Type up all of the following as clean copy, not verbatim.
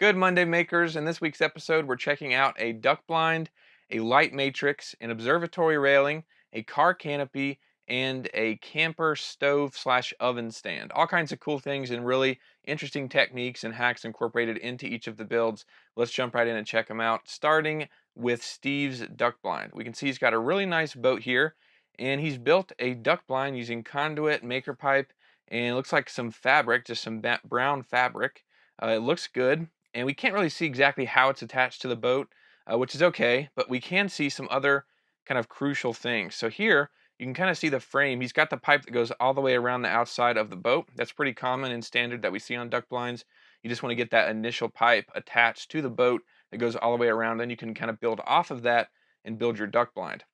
Good Monday makers. In this week's episode, we're checking out a duck blind, a light matrix, an observatory railing, a car canopy, and a camper stove slash oven stand. All kinds of cool things and really interesting techniques and hacks incorporated into each of the builds. Let's jump right in and check them out, starting with Steve's duck blind. We can see he's got a really nice boat here, and he's built a duck blind using conduit, maker pipe, and it looks like some fabric, just some brown fabric. It looks good, and we can't really see exactly how it's attached to the boat, which is okay, but we can see some other kind of crucial things. So here, you can kind of see the frame. He's got the pipe that goes all the way around the outside of the boat. That's pretty common and standard that we see on duck blinds. You just want to get that initial pipe attached to the boat that goes all the way around. Then you can kind of build off of that and build your duck blind.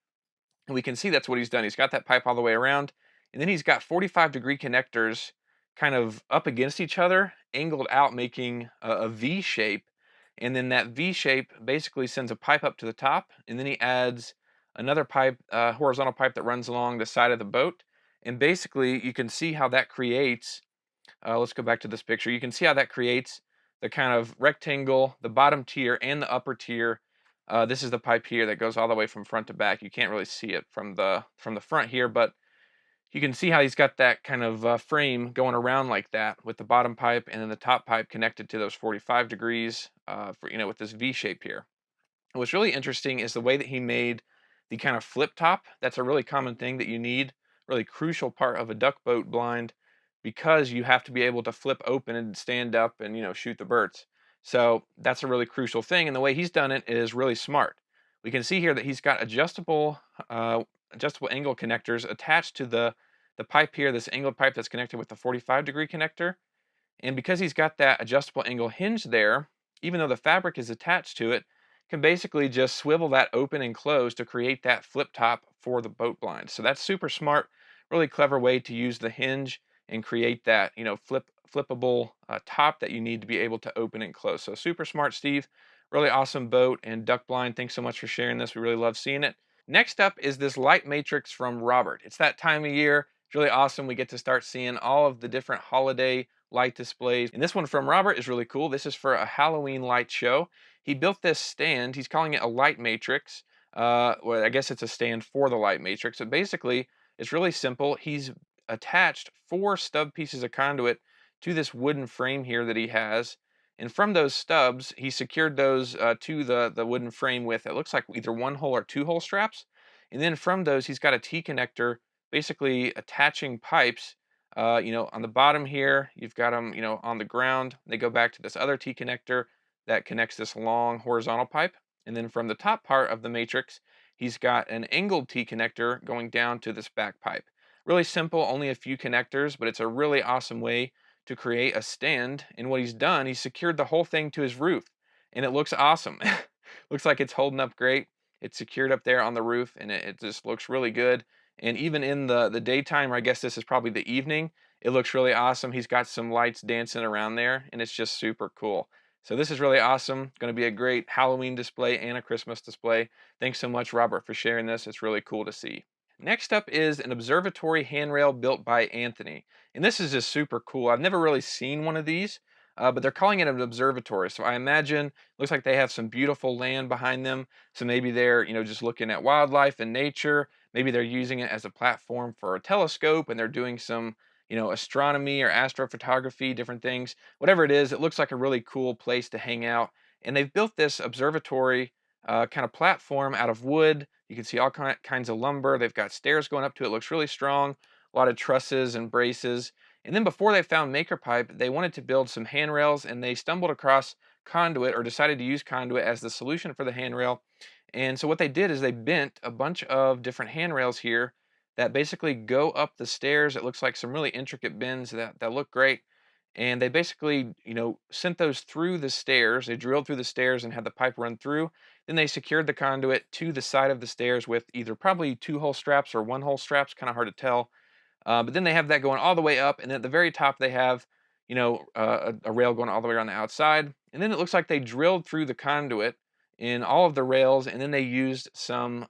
And we can see that's what he's done. He's got that pipe all the way around, and then he's got 45-degree connectors kind of up against each other, angled out, making a V shape. And then that V shape basically sends a pipe up to the top, and then he adds another pipe, horizontal pipe that runs along the side of the boat. And basically, you can see how that creates. Let's go back to this picture. You can see how that creates the kind of rectangle, the bottom tier and the upper tier. This is the pipe here that goes all the way from front to back. You can't really see it from the front here, but you can see how he's got that kind of frame going around like that with the bottom pipe and then the top pipe connected to those 45 degrees with this V shape here. What's really interesting is the way that he made the kind of flip top. That's a really common thing that you need, really crucial part of a duck boat blind, because you have to be able to flip open and stand up and shoot the birds. So that's a really crucial thing, and the way he's done it is really smart. We can see here that he's got adjustable angle connectors attached to the pipe here, this angled pipe that's connected with the 45-degree connector. And because he's got that adjustable angle hinge there, even though the fabric is attached to it, can basically just swivel that open and close to create that flip top for the boat blind. So that's super smart, really clever way to use the hinge and create that, flippable top that you need to be able to open and close. So super smart, Steve. Really awesome boat and duck blind. Thanks so much for sharing this. We really love seeing it. Next up is this light matrix from Robert. It's that time of year. It's really awesome. We get to start seeing all of the different holiday light displays. And this one from Robert is really cool. This is for a Halloween light show. He built this stand. He's calling it a light matrix. Well, I guess it's a stand for the light matrix. But basically, it's really simple. He's attached 4 stub pieces of conduit to this wooden frame here that he has. And from those stubs, he secured those to the wooden frame with, it looks like either 1-hole or 2-hole straps. And then from those, he's got a T connector basically attaching pipes. On the bottom here, you've got them, on the ground. They go back to this other T connector that connects this long horizontal pipe. And then from the top part of the matrix, he's got an angled T connector going down to this back pipe. Really simple, only a few connectors, but it's a really awesome way to create a stand. And what he's done, he's secured the whole thing to his roof, and it looks awesome. Looks like it's holding up great. It's secured up there on the roof, and it just looks really good. And even in the daytime, or I guess this is probably the evening, it looks really awesome. He's got some lights dancing around there, and it's just super cool. So this is really awesome. Going to be a great Halloween display and a Christmas display. Thanks so much, Robert, for sharing this. It's really cool to see. Next up is an observatory handrail built by Anthony. And this is just super cool. I've never really seen one of these, but they're calling it an observatory. So I imagine, looks like they have some beautiful land behind them. So maybe they're, just looking at wildlife and nature. Maybe they're using it as a platform for a telescope and they're doing some, astronomy or astrophotography, different things. Whatever it is, it looks like a really cool place to hang out. And they've built this observatory kind of platform out of wood. You can see all kinds of lumber. They've got stairs going up to it. Looks really strong. A lot of trusses and braces. And then before they found maker pipe, they wanted to build some handrails, and they stumbled across conduit, or decided to use conduit as the solution for the handrail. And so what they did is they bent a bunch of different handrails here that basically go up the stairs. It looks like some really intricate bends that look great. And they basically, sent those through the stairs. They drilled through the stairs and had the pipe run through. Then they secured the conduit to the side of the stairs with either probably 2-hole straps or 1-hole straps, kind of hard to tell. But then they have that going all the way up, and at the very top they have, a rail going all the way around the outside. And then it looks like they drilled through the conduit in all of the rails, and then they used some,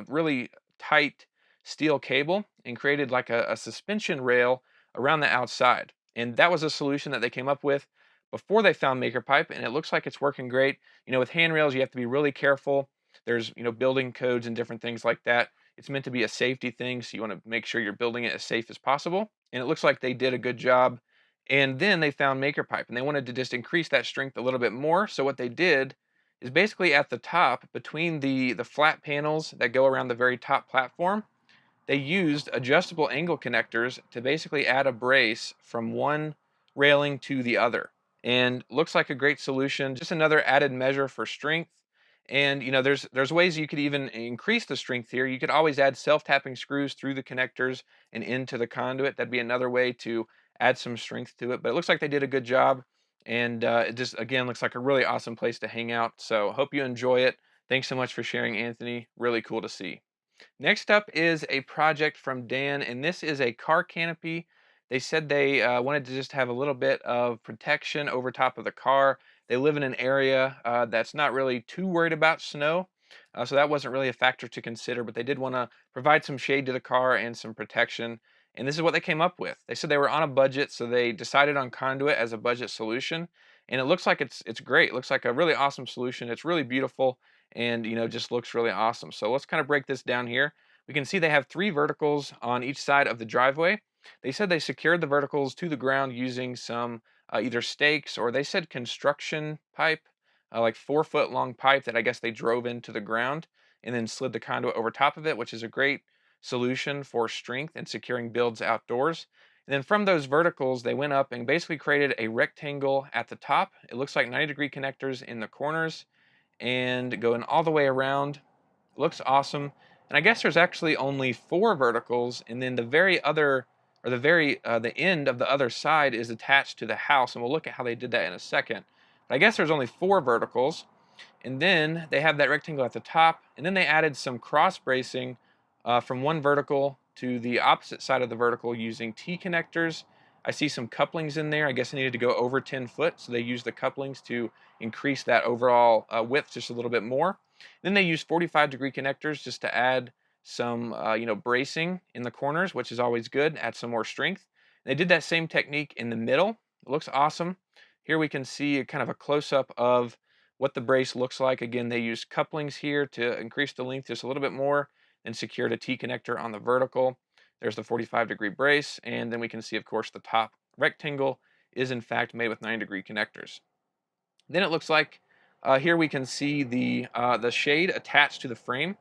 really tight steel cable and created like a suspension rail around the outside. And that was a solution that they came up with. before they found Maker Pipe, and it looks like it's working great. With handrails, you have to be really careful. There's, building codes and different things like that. It's meant to be a safety thing, so you want to make sure you're building it as safe as possible. And it looks like they did a good job. And then they found Maker Pipe, and they wanted to just increase that strength a little bit more. So what they did is basically at the top, between the flat panels that go around the very top platform, they used adjustable angle connectors to basically add a brace from one railing to the other. And looks like a great solution, just another added measure for strength. And there's ways you could even increase the strength here. You could always add self-tapping screws through the connectors and into the conduit. That'd be another way to add some strength to it. But it looks like they did a good job. And it just, again, looks like a really awesome place to hang out. So hope you enjoy it. Thanks so much for sharing, Anthony. Really cool to see. Next up is a project from Dan, and this is a car canopy. They said they wanted to just have a little bit of protection over top of the car. They live in an area that's not really too worried about snow, so that wasn't really a factor to consider, but they did want to provide some shade to the car and some protection. And this is what they came up with. They said they were on a budget, so they decided on conduit as a budget solution. And it looks like it's great. It looks like a really awesome solution. It's really beautiful and just looks really awesome. So let's kind of break this down here. We can see they have 3 verticals on each side of the driveway. They said they secured the verticals to the ground using some either stakes, or they said construction pipe, like 4-foot long pipe that I guess they drove into the ground and then slid the conduit over top of it, which is a great solution for strength and securing builds outdoors. And then from those verticals, they went up and basically created a rectangle at the top. It looks like 90-degree connectors in the corners and going all the way around. Looks awesome. And I guess there's actually only 4 verticals, and then the very other, or the end of the other side is attached to the house, and we'll look at how they did that in a second. But I guess there's only 4 verticals, and then they have that rectangle at the top, and then they added some cross bracing from one vertical to the opposite side of the vertical using T connectors. I see some couplings in there. I guess they needed to go over 10 foot, so they used the couplings to increase that overall width just a little bit more. Then they used 45-degree connectors just to add some bracing in the corners, which is always good, add some more strength. They did that same technique in the middle. It looks awesome. Here we can see a kind of a close-up of what the brace looks like. Again, they used couplings here to increase the length just a little bit more and secured a T connector on the vertical. There's the 45-degree brace, and then we can see, of course, the top rectangle is in fact made with 90-degree connectors. Then it looks like here we can see the shade attached to the frame.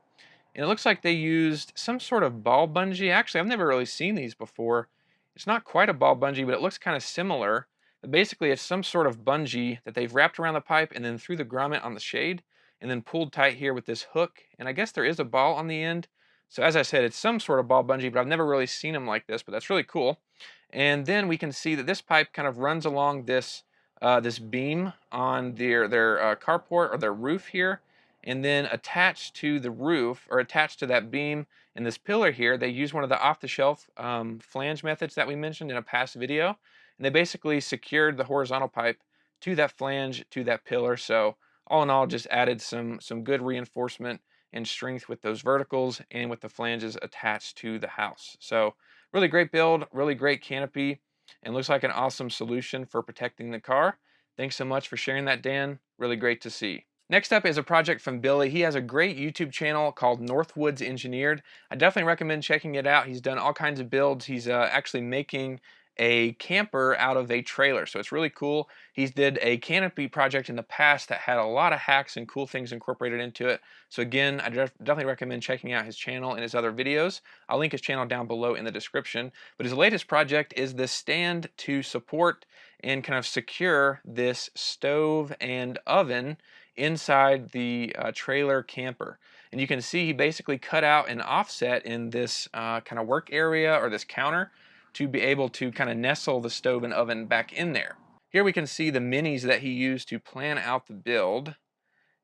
And it looks like they used some sort of ball bungee. Actually, I've never really seen these before. It's not quite a ball bungee, but it looks kind of similar. But basically, it's some sort of bungee that they've wrapped around the pipe and then through the grommet on the shade and then pulled tight here with this hook. And I guess there is a ball on the end. So as I said, it's some sort of ball bungee, but I've never really seen them like this, but that's really cool. And then we can see that this pipe kind of runs along this this beam on their carport or their roof here, and then attached to the roof, or attached to that beam and this pillar here, they use one of the off-the-shelf flange methods that we mentioned in a past video, and they basically secured the horizontal pipe to that flange, to that pillar. So all in all, just added some good reinforcement and strength with those verticals and with the flanges attached to the house. So really great build, really great canopy, and looks like an awesome solution for protecting the car. Thanks so much for sharing that, Dan. Really great to see. Next up is a project from Billy. He has a great YouTube channel called Northwoods Engineered. I definitely recommend checking it out. He's done all kinds of builds. He's actually making a camper out of a trailer, so it's really cool. He's did a canopy project in the past that had a lot of hacks and cool things incorporated into it. So again, I definitely recommend checking out his channel and his other videos. I'll link his channel down below in the description. But his latest project is the stand to support and kind of secure this stove and oven inside the trailer camper. And you can see he basically cut out an offset in this kind of work area, or this counter, to be able to kind of nestle the stove and oven back in there. Here we can see the minis that he used to plan out the build.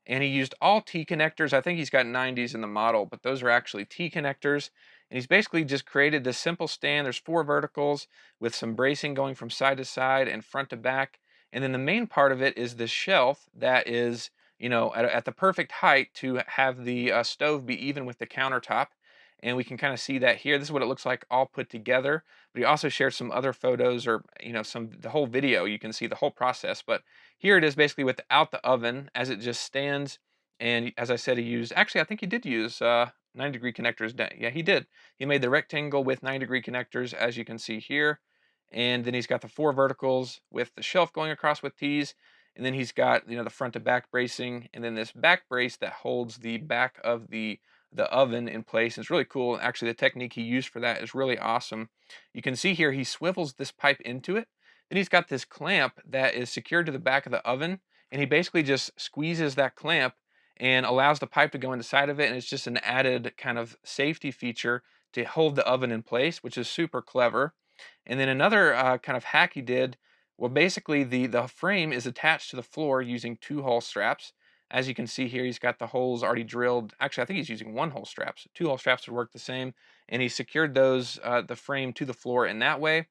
And he used all T connectors. I think he's got 90s in the model, but those are actually T connectors. And he's basically just created this simple stand. There's 4 verticals with some bracing going from side to side and front to back. And then the main part of it is the shelf that is, at the perfect height to have the stove be even with the countertop. and we can kind of see that here. This is what it looks like all put together. But he also shared some other photos, or the whole video. You can see the whole process. But here it is, basically without the oven, as it just stands. And as I said, he used, actually, I think he did use 9-degree connectors. Yeah, he did. He made the rectangle with 9-degree connectors, as you can see here. And then he's got the 4 verticals with the shelf going across with T's. And then he's got, the front to back bracing, and then this back brace that holds the back of the oven in place. It's really cool. Actually, the technique he used for that is really awesome. You can see here he swivels this pipe into it. Then he's got this clamp that is secured to the back of the oven, and he basically just squeezes that clamp and allows the pipe to go inside of it, and it's just an added kind of safety feature to hold the oven in place, which is super clever. And then another kind of hack he did, well, basically the frame is attached to the floor using 2-hole straps. As you can see here, he's got the holes already drilled. Actually, I think he's using 1-hole straps. 2-hole straps would work the same. And he secured those, the frame to the floor in that way.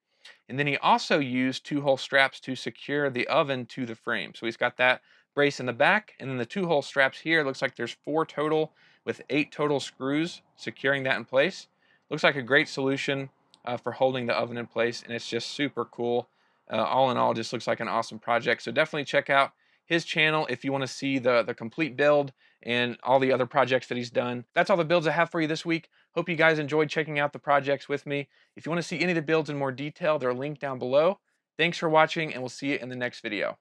And then he also used 2-hole straps to secure the oven to the frame. So he's got that brace in the back, and then the 2-hole straps here. It looks like there's 4 total with 8 total screws securing that in place. Looks like a great solution for holding the oven in place, and it's just super cool. All in all, just looks like an awesome project. So definitely check out his channel if you want to see the complete build and all the other projects that he's done. That's all the builds I have for you this week. Hope you guys enjoyed checking out the projects with me. If you want to see any of the builds in more detail, they're linked down below. Thanks for watching, and we'll see you in the next video.